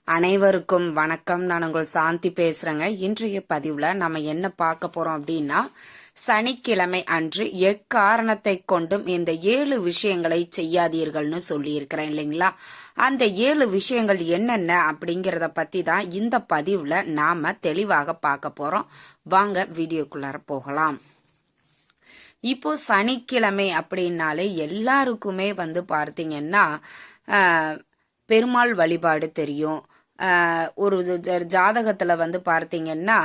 அனைவருக்கும் வணக்கம். நான் உங்கள் சாந்தி பேசுறேங்க. இன்றைய பதிவுல நம்ம என்ன பார்க்க போறோம் அப்படின்னா, சனிக்கிழமை அன்று எக்காரணத்தை கொண்டும் இந்த 7 விஷயங்களை செய்யாதீர்கள்னு சொல்லி இருக்கிறேன் இல்லைங்களா? அந்த 7 விஷயங்கள் என்னென்ன அப்படிங்கறத பத்தி தான் இந்த பதிவுல நாம தெளிவாக பார்க்க போறோம். வாங்க வீடியோக்குள்ளார போகலாம். இப்போ சனிக்கிழமை அப்படின்னாலே எல்லாருக்குமே பார்த்தீங்கன்னா பெருமாள் வழிபாடு தெரியும். ஒரு ஜாதகத்துல பார்த்தீங்கன்னா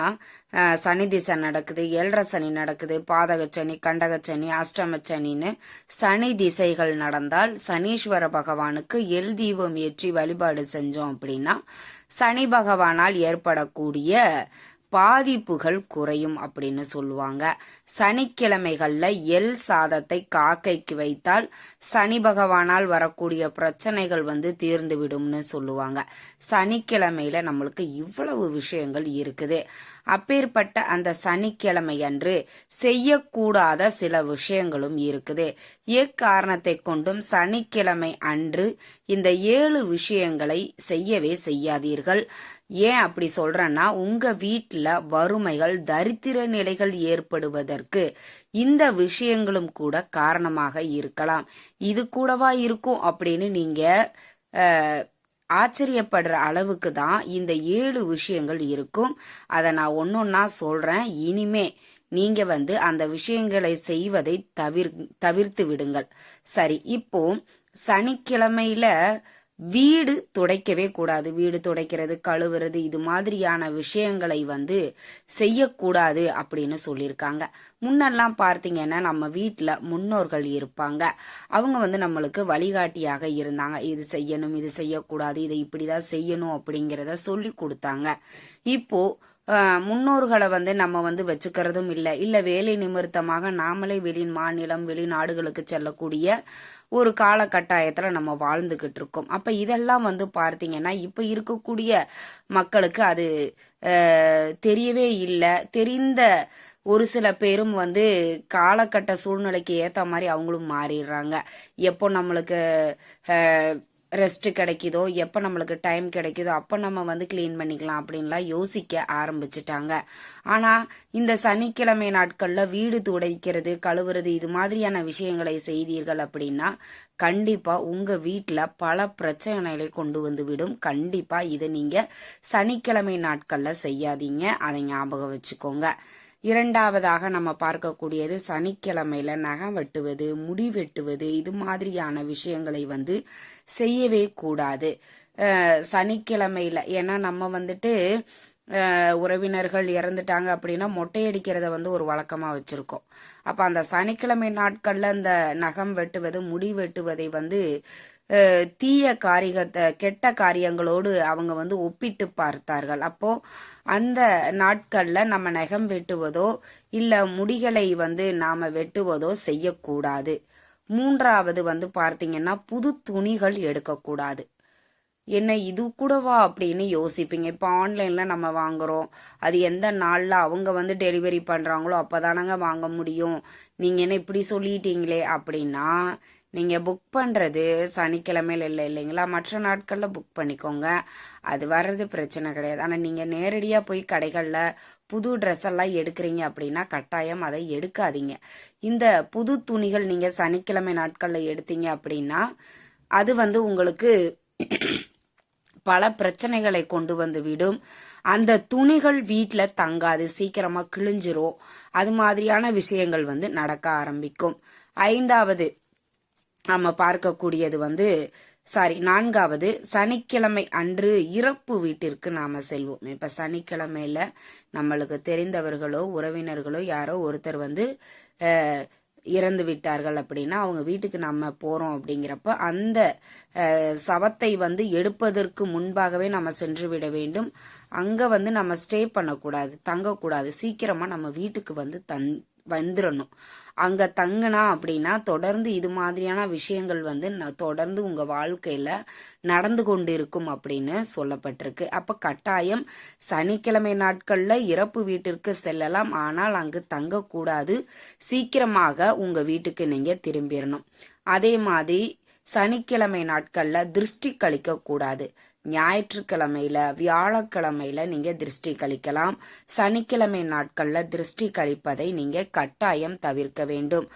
சனி திசை நடக்குது, 7.5 சனி நடக்குது, பாதகச்சனி, கண்டகச்சனி, அஷ்டமச்சனின்னு சனி திசைகள் நடந்தால் சனீஸ்வர பகவானுக்கு எல் தீபம் ஏற்றி வழிபாடு செஞ்சோம் அப்படின்னா சனி பகவானால் ஏற்படக்கூடிய பாதிப்புகள் குறையும் அப்படின்னு சொல்லுவாங்க. சனிக்கிழமைகள்ல எல் சாதத்தை காக்கைக்கு வைத்தால் சனி பகவானால் வரக்கூடிய பிரச்சனைகள் தீர்ந்து விடும்னு சொல்லுவாங்க. சனிக்கிழமையில நம்மளுக்கு இவ்வளவு விஷயங்கள் இருக்குது. அப்பேற்பட்ட அந்த சனிக்கிழமை அன்று செய்யக்கூடாத சில விஷயங்களும் இருக்குது. எக்காரணத்தை கொண்டும் சனிக்கிழமை அன்று இந்த 7 விஷயங்களை செய்யவே செய்யாதீர்கள். ஏன் அப்படி சொல்றேன்னா, உங்க வீட்டுல வறுமைகள், தரித்திர நிலைகள் ஏற்படுவதற்கு இந்த விஷயங்களும் கூட காரணமாக இருக்கலாம். இது கூடவா இருக்கும் அப்படின்னு நீங்க ஆச்சரியப்படுற அளவுக்கு தான் இந்த 7 விஷயங்கள் இருக்கும். அதை நான் ஒன்னொன்னா சொல்றேன். இனிமே நீங்க அந்த விஷயங்களை செய்வதை தவிர்த்து விடுங்கள். சரி, இப்போ சனிக்கிழமையில வீடு துடைக்கவே கூடாது. வீடு துடைக்கிறது, கழுவுறது, இது மாதிரியான விஷயங்களை செய்யக்கூடாது அப்படின்னு சொல்லியிருக்காங்க. முன்னெல்லாம் பார்த்தீங்கன்னா நம்ம வீட்டில் முன்னோர்கள் இருப்பாங்க. அவங்க நம்மளுக்கு வழிகாட்டியாக இருந்தாங்க. இது செய்யணும், இது செய்யக்கூடாது, இதை இப்படிதான் செய்யணும் அப்படிங்கிறத சொல்லி கொடுத்தாங்க. இப்போ முன்னோர்களை நம்ம வச்சுக்கிறதும் இல்லை வேலை நிமித்தமாக நாமளே மாநிலம், வெளிநாடுகளுக்கு செல்லக்கூடிய ஒரு காலகட்டாயத்துல நம்ம வாழ்ந்துகிட்டு இருக்கோம். அப்ப இதெல்லாம் பார்த்தீங்கன்னா இப்ப இருக்கக்கூடிய மக்களுக்கு அது தெரியவே இல்லை. தெரிந்த ஒரு சில பேரும் காலகட்ட சூழ்நிலைக்கு ஏத்த மாதிரி அவங்களும் மாறிடுறாங்க. எப்போ நம்மளுக்கு ரெஸ்ட் கிடைக்குதோ, எப்போ நம்மளுக்கு டைம் கிடைக்குதோ அப்போ நம்ம கிளீன் பண்ணிக்கலாம் அப்படின்லாம் யோசிக்க ஆரம்பிச்சுட்டாங்க. ஆனால் இந்த சனிக்கிழமை நாட்களில் வீடு துடைக்கிறது, கழுவுறது, இது மாதிரியான விஷயங்களை செய்தீர்கள் அப்படின்னா கண்டிப்பாக உங்கள் வீட்டில் பல பிரச்சனைகளை கொண்டு விடும். கண்டிப்பாக இதை நீங்கள் சனிக்கிழமை நாட்களில் செய்யாதீங்க. அதை ஞாபகம் வச்சுக்கோங்க. இரண்டாவதாக நம்ம பார்க்கக்கூடியது சனிக்கிழமையில நகம் வெட்டுவது, முடி வெட்டுவது, இது மாதிரியான விஷயங்களை செய்யவே கூடாது சனிக்கிழமையில. ஏன்னா நம்ம உறவினர்கள் இறந்துட்டாங்க அப்படின்னா மொட்டையடிக்கிறத ஒரு வழக்கமா வச்சிருக்கோம். அப்ப அந்த சனிக்கிழமை நாட்கள்ல அந்த நகம் வெட்டுவது, முடி வெட்டுவதை தீய காரியத்தை, கெட்ட காரியங்களோடு அவங்க ஒப்பிட்டு பார்த்தார்கள். அப்போ அந்த நாட்கள்ல நம்ம நகம் வெட்டுவதோ இல்ல முடிகளை நாம வெட்டுவதோ செய்யக்கூடாது. மூன்றாவது பார்த்தீங்கன்னா புது துணிகள் எடுக்கக்கூடாது. என்ன இது கூடவா அப்படின்னு யோசிப்பீங்க. இப்போ ஆன்லைன்ல நம்ம வாங்குறோம், அது எந்த நாள்ல அவங்க டெலிவரி பண்றாங்களோ அப்பதானங்க வாங்க முடியும். நீங்க என்ன இப்படி சொல்லிட்டீங்களே அப்படின்னா, நீங்க புக் பண்றது சனிக்கிழமையில இல்லைங்களா, மற்ற நாட்கள்ல புக் பண்ணிக்கோங்க. அது வர்றது பிரச்சனை கிடையாது. ஆனா நீங்க நேரடியா போய் கடைகள்ல புது ட்ரெஸ் எல்லாம் எடுக்கிறீங்க அப்படின்னா கட்டாயம் அதை எடுக்காதீங்க. இந்த புது துணிகள் நீங்க சனிக்கிழமை நாட்கள்ல எடுத்தீங்க அப்படின்னா அது உங்களுக்கு பல பிரச்சனைகளை கொண்டு விடும். அந்த துணிகள் வீட்டுல தங்காது, சீக்கிரமா கிழிஞ்சிரும். அது மாதிரியான விஷயங்கள் நடக்க ஆரம்பிக்கும். ஐந்தாவது நம்ம பார்க்கக்கூடியது நான்காவது, சனிக்கிழமை அன்று இறப்பு வீட்டிற்கு நாம செல்வோம். இப்ப சனிக்கிழமையில நம்மளுக்கு தெரிந்தவர்களோ உறவினர்களோ யாரோ ஒருத்தர் இறந்து விட்டார்கள் அப்படின்னா அவங்க வீட்டுக்கு நம்ம போறோம். அப்படிங்கிறப்ப அந்த சவத்தை எடுப்பதற்கு முன்பாகவே நம்ம சென்று விட வேண்டும். அங்க நம்ம ஸ்டே பண்ணக்கூடாது, தங்கக்கூடாது. சீக்கிரமா நம்ம வீட்டுக்கு வந்துடணும். அங்க தங்குனா அப்படின்னா தொடர்ந்து இது மாதிரியான விஷயங்கள் தொடர்ந்து உங்க வாழ்க்கையில நடந்து கொண்டு இருக்கும் அப்படின்னு சொல்லப்பட்டிருக்கு. அப்ப கட்டாயம் சனிக்கிழமை நாட்கள்ல இறப்பு வீட்டிற்கு செல்லலாம், ஆனால் அங்கு தங்கக்கூடாது. சீக்கிரமாக உங்க வீட்டுக்கு நீங்க திரும்பிடணும். அதே மாதிரி சனிக்கிழமை நாட்கள்ல திருஷ்டி கழிக்க கூடாது. ஞாயிற்றுக்கிழமையில வியாழக்கிழமையில நீங்க திருஷ்டி கழிக்கலாம். சனிக்கிழமை நாட்கள்ல திருஷ்டி கழிப்பதை நீங்க கட்டாயம் தவிர்க்க வேண்டும்.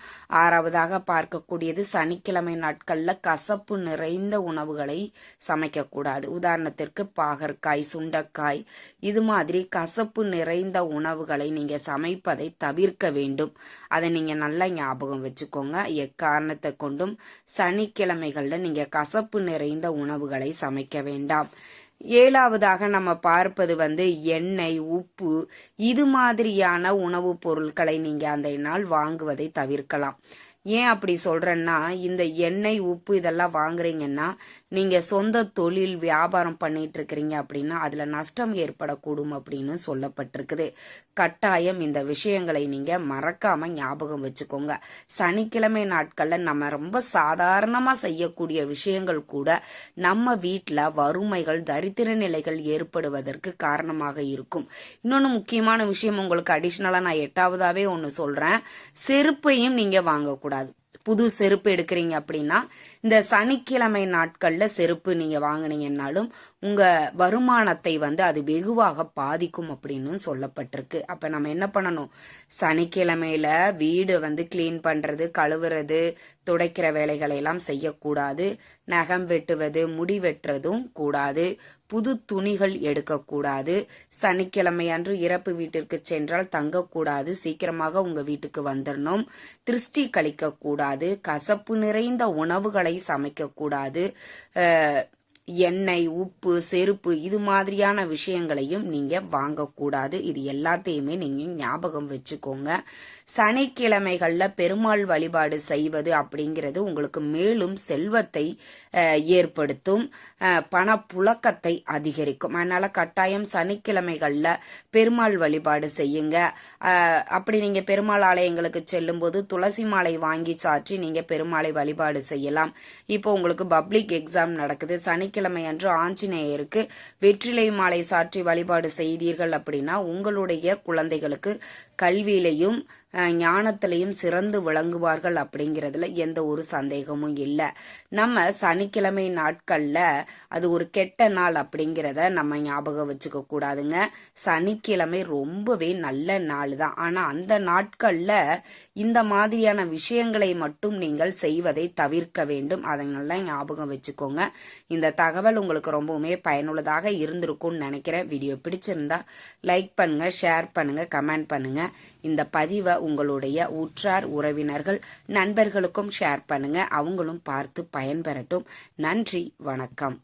ஆறாவதாக பார்க்கக்கூடியது, சனிக்கிழமை நாட்கள்ல கசப்பு நிறைந்த உணவுகளை சமைக்க கூடாது. உதாரணத்திற்கு பாகற்காய், சுண்டைக்காய், இது மாதிரி கசப்பு நிறைந்த உணவுகளை நீங்க சமைப்பதை தவிர்க்க வேண்டும். அதை நீங்க நல்லா ஞாபகம் வச்சுக்கோங்க. எக்காரணத்தை கொண்டும் சனிக்கிழமைகள்ல நீங்க கசப்பு நிறைந்த உணவுகளை சமைக்க வேண்டாம். ஏழாவதாக நம்ம பார்ப்பது எண்ணெய், உப்பு, இது மாதிரியான உணவுப் பொருட்களை நீங்க அந்த நாள் வாங்குவதை தவிர்க்கலாம். ஏன் அப்படி சொல்றேன்னா, இந்த எண்ணெய், உப்பு இதெல்லாம் வாங்குறீங்கன்னா நீங்க சொந்த தொழில் வியாபாரம் பண்ணிட்டு இருக்கிறீங்க அப்படின்னா அதுல நஷ்டம் ஏற்படக்கூடும் அப்படின்னு சொல்லப்பட்டிருக்குது. கட்டாயம் இந்த விஷயங்களை நீங்க மறக்காம ஞாபகம் வச்சுக்கோங்க. சனிக்கிழமை நாட்கள்ல நம்ம ரொம்ப சாதாரணமா செய்யக்கூடிய விஷயங்கள் கூட நம்ம வீட்டுல வறுமைகள், தரித்திர நிலைகள் ஏற்படுவதற்கு காரணமாக இருக்கும். இன்னொன்னு முக்கியமான விஷயம் உங்களுக்கு அடிஷனலா நான் எட்டாவதாவே ஒன்னு சொல்றேன். செருப்பையும் நீங்க வாங்கக்கூடாது. புது செருப்பு எடுக்கிறீங்க அப்படின்னா இந்த சனிக்கிழமை நாட்கள்ல செருப்பு நீங்க வாங்கினீங்கன்னாலும் உங்க வருமானத்தை அது வெகுவாக பாதிக்கும் அப்படின்னு சொல்லப்பட்டிருக்கு. அப்ப நம்ம என்ன பண்ணணும், சனிக்கிழமையில வீடு கிளீன் பண்றது, கழுவுறது, துடைக்கிற வேலைகளை எல்லாம் செய்யக்கூடாது. நகம் வெட்டுவது, முடி வெட்டுறதும் கூடாது. புது துணிகள் எடுக்கக்கூடாது. சனிக்கிழமை அன்று இறப்பு வீட்டிற்கு சென்றால் தங்கக்கூடாது. சீக்கிரமாக உங்க வீட்டுக்கு வந்துடணும். திருஷ்டி கழிக்க கூடாது. கசப்பு நிறைந்த உணவுகளை சமைக்க கூடாது. எண்ணெய், உப்பு, செருப்பு, இது மாதிரியான விஷயங்களையும் நீங்க வாங்கக்கூடாது. இது எல்லாத்தையுமே நீங்க ஞாபகம் வச்சுக்கோங்க. சனிக்கிழமைகள்ல பெருமாள் வழிபாடு செய்வது அப்படிங்கிறது உங்களுக்கு மேலும் செல்வத்தை ஏற்படுத்தும், பணப்புழக்கத்தை அதிகரிக்கும். அதனால கட்டாயம் சனிக்கிழமைகள்ல பெருமாள் வழிபாடு செய்யுங்க. அப்படி நீங்க பெருமாள் ஆலயங்களுக்கு செல்லும் போது துளசி மாலை வாங்கி சாற்றி நீங்க பெருமாளை வழிபாடு செய்யலாம். இப்போ உங்களுக்கு பப்ளிக் எக்ஸாம் நடக்குது, சனிக்கிழமை அன்று ஆஞ்சநேயருக்கு வெற்றிலை மாலை சாற்றி வழிபாடு செய்தீர்கள் அப்படின்னா உங்களுடைய குழந்தைகளுக்கு கல்வியிலையும் ஞானத்திலையும் சிறந்து விளங்குவார்கள் அப்படிங்கிறதுல எந்த ஒரு சந்தேகமும் இல்லை. நம்ம சனிக்கிழமை நாட்கள்ல அது ஒரு கெட்ட நாள் அப்படிங்கிறத நம்ம ஞாபகம் வச்சுக்க கூடாதுங்க. சனிக்கிழமை ரொம்பவே நல்ல நாள் தான். ஆனா அந்த நாட்கள்ல இந்த மாதிரியான விஷயங்களை மட்டும் நீங்கள் செய்வதை தவிர்க்க வேண்டும். அதை நல்லா ஞாபகம் வச்சுக்கோங்க. இந்த தகவல் உங்களுக்கு ரொம்பவுமே பயனுள்ளதாக இருந்திருக்கும்னு நினைக்கிறேன். வீடியோ பிடிச்சிருந்தா லைக் பண்ணுங்க, ஷேர் பண்ணுங்க, கமெண்ட் பண்ணுங்க. இந்த பதிவை உங்களுடைய உற்றார் உறவினர்கள் நண்பர்களுக்கும் ஷேர் பண்ணுங்க. அவங்களும் பார்த்து பயன்பெறட்டும். நன்றி, வணக்கம்.